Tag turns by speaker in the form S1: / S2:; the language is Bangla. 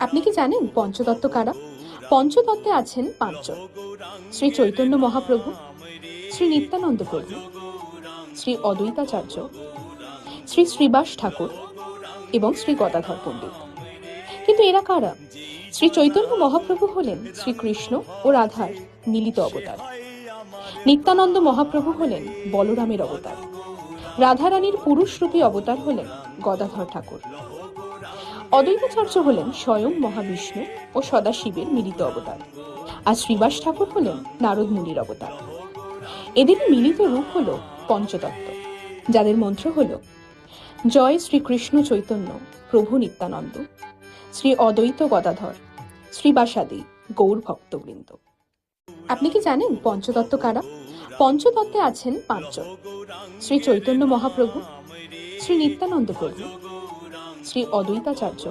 S1: আপনি কি জানেন পঞ্চতত্ত্ব কারা? পঞ্চতত্ত্বে আছেন পাঁচজন: শ্রী চৈতন্য মহাপ্রভু, শ্রী নিত্যানন্দ প্রভু, শ্রী অদ্বৈতাচার্য, শ্রী শ্রীবাস ঠাকুর এবং শ্রী গদাধর পণ্ডিত। কিন্তু এরা কারা? শ্রী চৈতন্য মহাপ্রভু হলেন শ্রীকৃষ্ণ ও রাধার মিলিত অবতার। নিত্যানন্দ মহাপ্রভু হলেন বলরামের অবতার। রাধারানীর পুরুষরূপী অবতার হলেন গদাধর ঠাকুর। অদ্বৈতাচার্য হলেন স্বয়ং মহাবিষ্ণু ও সদাশিবের মিলিত অবতার। আর শ্রীবাস ঠাকুর হলেন নারদ মুনির অবতার। এদের মিলিত রূপ হল পঞ্চতত্ত্ব, যাদের মন্ত্র হল: জয় শ্রীকৃষ্ণ চৈতন্য প্রভু নিত্যানন্দ, শ্রী অদ্বৈত গদাধর, শ্রীবাসাদি গৌর ভক্তবৃন্দ। আপনি কি জানেন পঞ্চতত্ত্ব কারা? পঞ্চতত্ত্বে আছেন পাঁচজন: শ্রী চৈতন্য মহাপ্রভু, শ্রী নিত্যানন্দ প্রভু, শ্রী অদ্বৈতাচার্য,